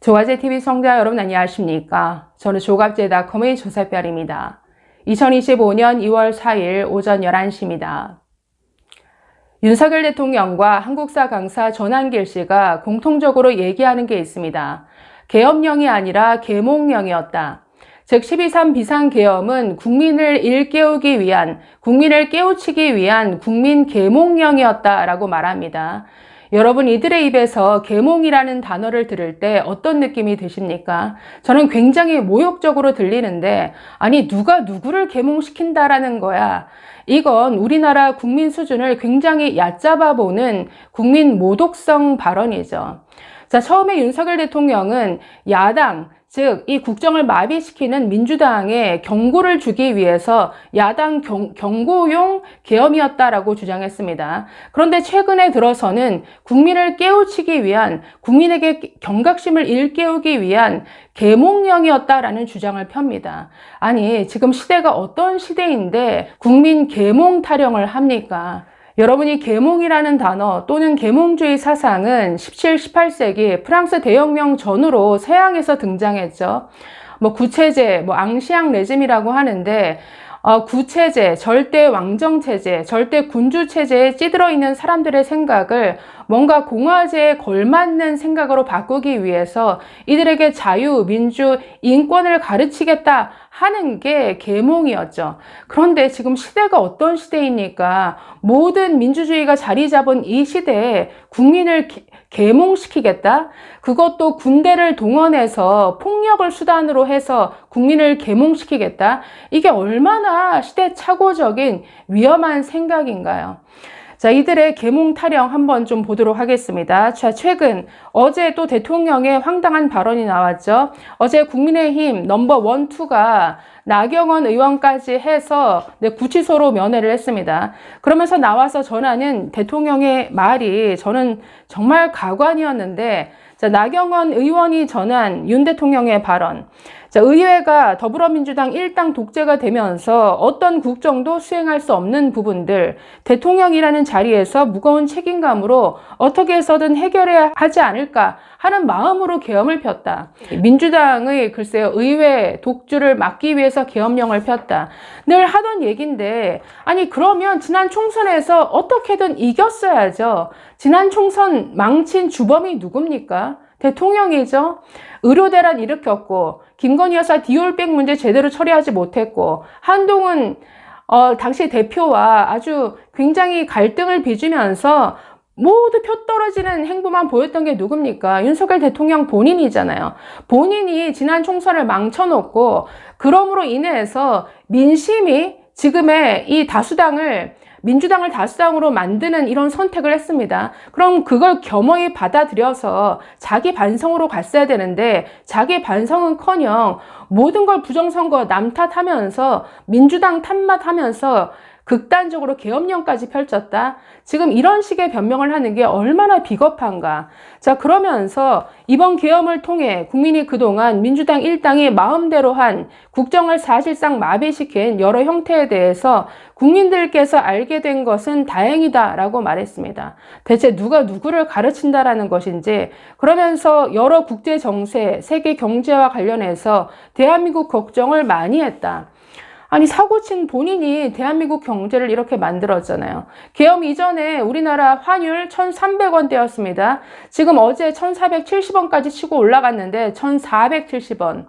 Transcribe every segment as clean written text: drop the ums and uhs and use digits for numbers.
조갑제TV 시청자 여러분 안녕하십니까? 저는 조갑제닷컴의 조세별입니다. 2025년 2월 4일 오전 11시입니다. 윤석열 대통령과 한국사 강사 전한길 씨가 공통적으로 얘기하는 게 있습니다. 계엄령이 아니라 계몽령이었다. 즉 12.3 비상계엄은 국민을 일깨우기 위한, 국민을 깨우치기 위한 국민 계몽령이었다라고 말합니다. 여러분, 이들의 입에서 계몽이라는 단어를 들을 때 어떤 느낌이 드십니까? 저는 굉장히 모욕적으로 들리는데, 아니 누가 누구를 계몽시킨다라는 거야. 이건 우리나라 국민 수준을 굉장히 얕잡아 보는 국민 모독성 발언이죠. 자, 처음에 윤석열 대통령은 야당, 즉 이 국정을 마비시키는 민주당에 경고를 주기 위해서 야당 경고용 계엄이었다라고 주장했습니다. 그런데 최근에 들어서는 국민을 깨우치기 위한, 국민에게 경각심을 일깨우기 위한 계몽령이었다라는 주장을 펴니다. 아니, 지금 시대가 어떤 시대인데 국민 계몽 타령을 합니까? 여러분이 계몽이라는 단어 또는 계몽주의 사상은 17, 18세기 프랑스 대혁명 전후로 서양에서 등장했죠. 구체제, 앙시앙 레짐이라고 하는데 구체제, 절대 왕정체제, 절대 군주체제에 찌들어 있는 사람들의 생각을 뭔가 공화제에 걸맞는 생각으로 바꾸기 위해서 이들에게 자유, 민주, 인권을 가르치겠다 하는 게 계몽이었죠. 그런데 지금 시대가 어떤 시대입니까? 모든 민주주의가 자리 잡은 이 시대에 국민을 계몽시키겠다? 그것도 군대를 동원해서 폭력을 수단으로 해서 국민을 계몽시키겠다? 이게 얼마나 시대착오적인 위험한 생각인가요? 자, 이들의 계몽 타령 한번 좀 보도록 하겠습니다. 자, 최근 어제 또 대통령의 황당한 발언이 나왔죠. 어제 국민의힘 넘버 1, 2가 나경원 의원까지 해서 구치소로 면회를 했습니다. 그러면서 나와서 전하는 대통령의 말이 저는 정말 가관이었는데, 자, 나경원 의원이 전한 윤 대통령의 발언. 자, 의회가 더불어민주당 일당 독재가 되면서 어떤 국정도 수행할 수 없는 부분들, 대통령이라는 자리에서 무거운 책임감으로 어떻게 해서든 해결해야 하지 않을까 하는 마음으로 계엄을 폈다. 민주당의 글쎄요, 의회 독주를 막기 위해서 계엄령을 폈다. 늘 하던 얘기인데, 아니 그러면 지난 총선에서 어떻게든 이겼어야죠. 지난 총선 망친 주범이 누굽니까? 대통령이죠. 의료대란 일으켰고, 김건희 여사 디올백 문제 제대로 처리하지 못했고, 한동훈 당시 대표와 아주 굉장히 갈등을 빚으면서 모두 표 떨어지는 행보만 보였던 게 누굽니까? 윤석열 대통령 본인이잖아요. 본인이 지난 총선을 망쳐놓고, 그럼으로 인해서 민심이 지금의 이 민주당을 다수당으로 만드는 이런 선택을 했습니다. 그럼 그걸 겸허히 받아들여서 자기 반성으로 갔어야 되는데, 자기 반성은커녕 모든 걸 부정선거 남 탓하면서 민주당 탓하면서 극단적으로 계엄령까지 펼쳤다. 지금 이런 식의 변명을 하는 게 얼마나 비겁한가. 자, 그러면서 이번 계엄을 통해 국민이 그동안 민주당 일당이 마음대로 한 국정을 사실상 마비시킨 여러 형태에 대해서 국민들께서 알게 된 것은 다행이다라고 말했습니다. 대체 누가 누구를 가르친다라는 것인지, 그러면서 여러 국제 정세, 세계 경제와 관련해서 대한민국 걱정을 많이 했다. 아니, 사고친 본인이 대한민국 경제를 이렇게 만들었잖아요. 계엄 이전에 우리나라 환율 1,300원대였습니다. 지금 어제 1,470원까지 치고 올라갔는데 1,470원.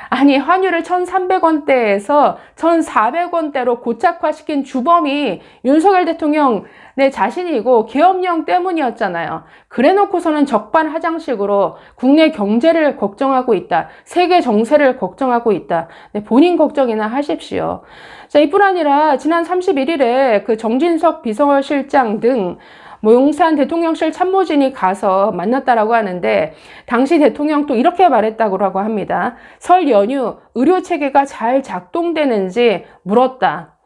아니, 환율을 1,300원대에서 1,400원대로 고착화시킨 주범이 윤석열 대통령 내 자신이고 계엄령 때문이었잖아요. 그래놓고서는 적반하장식으로 국내 경제를 걱정하고 있다. 세계 정세를 걱정하고 있다. 네, 본인 걱정이나 하십시오. 자, 이뿐 아니라 지난 31일에 그 정진석 비서실장 등 용산 대통령실 참모진이 가서 만났다라고 하는데, 당시 대통령 또 이렇게 말했다고 합니다. 설 연휴 의료체계가 잘 작동되는지 물었다.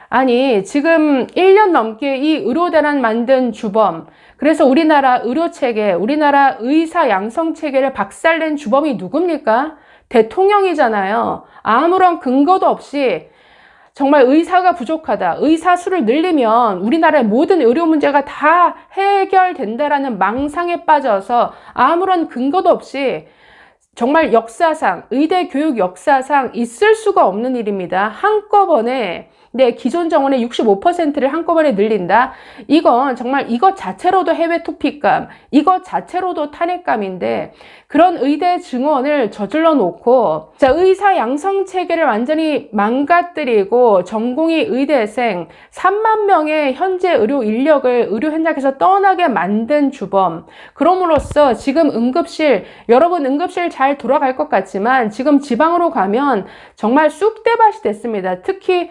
아니, 지금 1년 넘게 이 의료대란 만든 주범, 그래서 우리나라 의료체계, 우리나라 의사 양성체계를 박살낸 주범이 누굽니까? 대통령이잖아요. 아무런 근거도 없이 정말 의사가 부족하다, 의사 수를 늘리면 우리나라의 모든 의료 문제가 다 해결된다라는 망상에 빠져서 아무런 근거도 없이 정말 역사상, 의대 교육 역사상 있을 수가 없는 일입니다. 한꺼번에 기존 정원의 65%를 한꺼번에 늘린다? 이건 정말 이것 자체로도 해외 토픽감, 이것 자체로도 탄핵감인데 그런 의대 증원을 저질러 놓고 의사 양성 체계를 완전히 망가뜨리고 전공의 의대생 3만 명의 현재 의료 인력을 의료 현장에서 떠나게 만든 주범. 그럼으로써 지금 응급실, 여러분 응급실 잘 돌아갈 것 같지만 지금 지방으로 가면 정말 쑥대밭이 됐습니다. 특히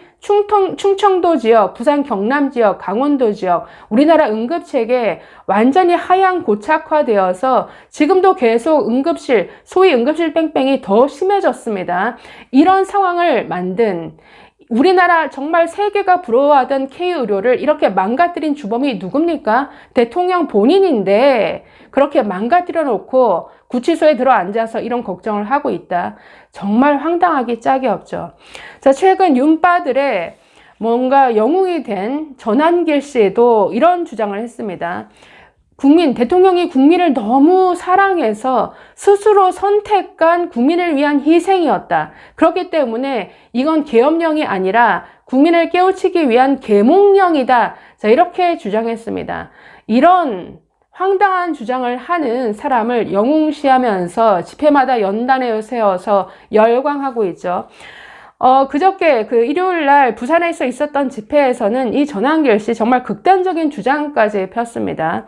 충청도 지역, 부산 경남 지역, 강원도 지역, 우리나라 응급체계 완전히 하향 고착화되어서 지금도 계속 응급실, 소위 응급실 뺑뺑이 더 심해졌습니다. 이런 상황을 만든 우리나라 정말 세계가 부러워하던 K의료를 이렇게 망가뜨린 주범이 누굽니까? 대통령 본인인데 그렇게 망가뜨려 놓고 구치소에 들어 앉아서 이런 걱정을 하고 있다. 정말 황당하기 짝이 없죠. 자, 최근 윤빠들의 뭔가 영웅이 된 전한길 씨도 이런 주장을 했습니다. 대통령이 국민을 너무 사랑해서 스스로 선택한 국민을 위한 희생이었다. 그렇기 때문에 이건 계엄령이 아니라 국민을 깨우치기 위한 계몽령이다. 자, 이렇게 주장했습니다. 이런 황당한 주장을 하는 사람을 영웅시하면서 집회마다 연단에 세워서 열광하고 있죠. 그저께 일요일 날 부산에서 있었던 집회에서는 이 전한길 씨 정말 극단적인 주장까지 폈습니다.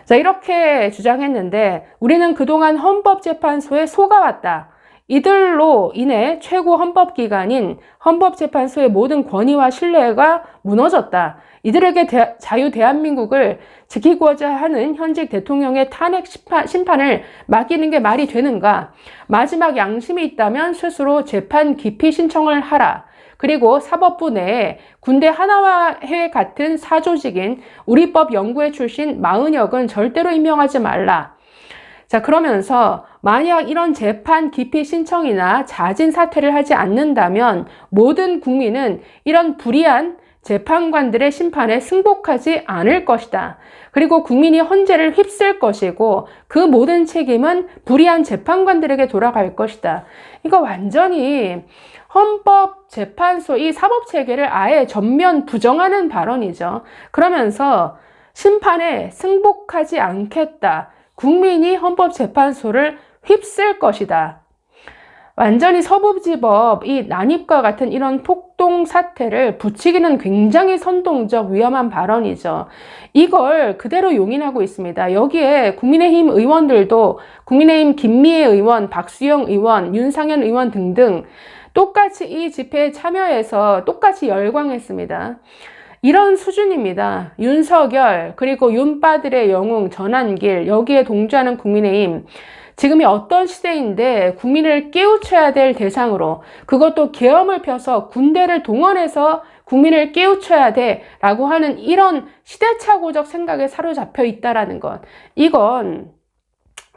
자, 이렇게 주장했는데 우리는 그동안 헌법재판소에 속아왔다. 이들로 인해 최고 헌법기관인 헌법재판소의 모든 권위와 신뢰가 무너졌다. 이들에게 자유 대한민국을 지키고자 하는 현직 대통령의 탄핵 심판을 맡기는 게 말이 되는가? 마지막 양심이 있다면 스스로 재판 기피 신청을 하라. 그리고 사법부 내에 군대 하나회 같은 사조직인 우리법 연구회 출신 마은혁은 절대로 임명하지 말라. 자, 그러면서 만약 이런 재판 기피 신청이나 자진 사퇴를 하지 않는다면 모든 국민은 이런 불의한 재판관들의 심판에 승복하지 않을 것이다. 그리고 국민이 헌재를 휩쓸 것이고 그 모든 책임은 불의한 재판관들에게 돌아갈 것이다. 이거 완전히 헌법재판소 이 사법체계를 아예 전면 부정하는 발언이죠. 그러면서 심판에 승복하지 않겠다. 국민이 헌법재판소를 휩쓸 것이다. 완전히 서부지법 이 난입과 같은 이런 폭동 사태를 부추기는 굉장히 선동적 위험한 발언이죠. 이걸 그대로 용인하고 있습니다. 여기에 국민의힘 의원들도 국민의힘 김미애 의원, 박수영 의원, 윤상현 의원 등등 똑같이 이 집회에 참여해서 똑같이 열광했습니다. 이런 수준입니다. 윤석열 그리고 윤빠들의 영웅 전한길 여기에 동조하는 국민의힘 지금이 어떤 시대인데 국민을 깨우쳐야 될 대상으로 그것도 계엄을 펴서 군대를 동원해서 국민을 깨우쳐야 돼 라고 하는 이런 시대착오적 생각에 사로잡혀 있다라는 것. 이건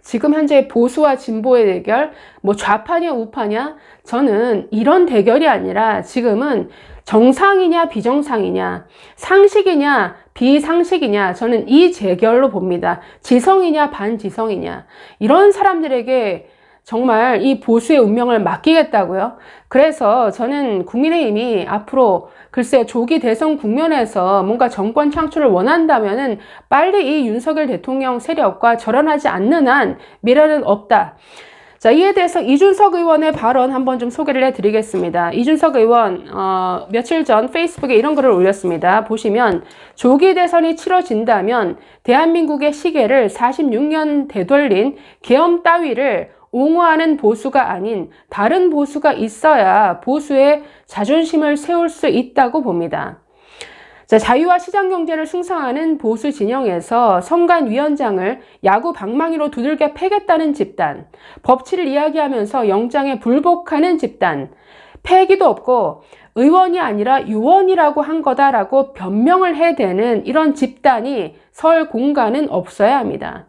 지금 현재 보수와 진보의 대결, 좌파냐 우파냐 저는 이런 대결이 아니라 지금은 정상이냐 비정상이냐 상식이냐 비상식이냐 저는 이 재결로 봅니다. 지성이냐 반지성이냐 이런 사람들에게 정말 이 보수의 운명을 맡기겠다고요. 그래서 저는 국민의힘이 앞으로 글쎄 조기 대선 국면에서 뭔가 정권 창출을 원한다면은 빨리 이 윤석열 대통령 세력과 절연하지 않는 한 미래는 없다. 자, 이에 대해서 이준석 의원의 발언 한번 좀 소개를 해드리겠습니다. 이준석 의원 며칠 전 페이스북에 이런 글을 올렸습니다. 보시면 조기 대선이 치러진다면 대한민국의 시계를 46년 되돌린 계엄 따위를 옹호하는 보수가 아닌 다른 보수가 있어야 보수의 자존심을 세울 수 있다고 봅니다. 자, 자유와 시장경제를 숭상하는 보수 진영에서 선관위원장을 야구 방망이로 두들겨 패겠다는 집단, 법치를 이야기하면서 영장에 불복하는 집단, 패기도 없고 의원이 아니라 유언이라고 한 거다라고 변명을 해대는 이런 집단이 설 공간은 없어야 합니다.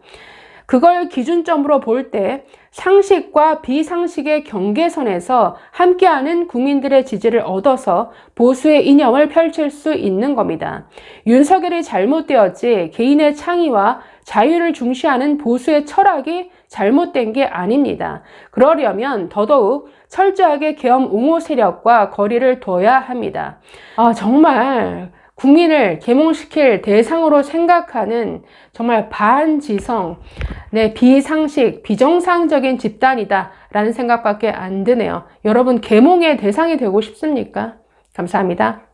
그걸 기준점으로 볼 때 상식과 비상식의 경계선에서 함께하는 국민들의 지지를 얻어서 보수의 이념을 펼칠 수 있는 겁니다. 윤석열이 잘못되었지 개인의 창의와 자유를 중시하는 보수의 철학이 잘못된 게 아닙니다. 그러려면 더더욱 철저하게 계엄 옹호 세력과 거리를 둬야 합니다. 정말 국민을 계몽시킬 대상으로 생각하는 정말 반지성, 비상식, 비정상적인 집단이다 라는 생각밖에 안 드네요. 여러분 계몽의 대상이 되고 싶습니까? 감사합니다.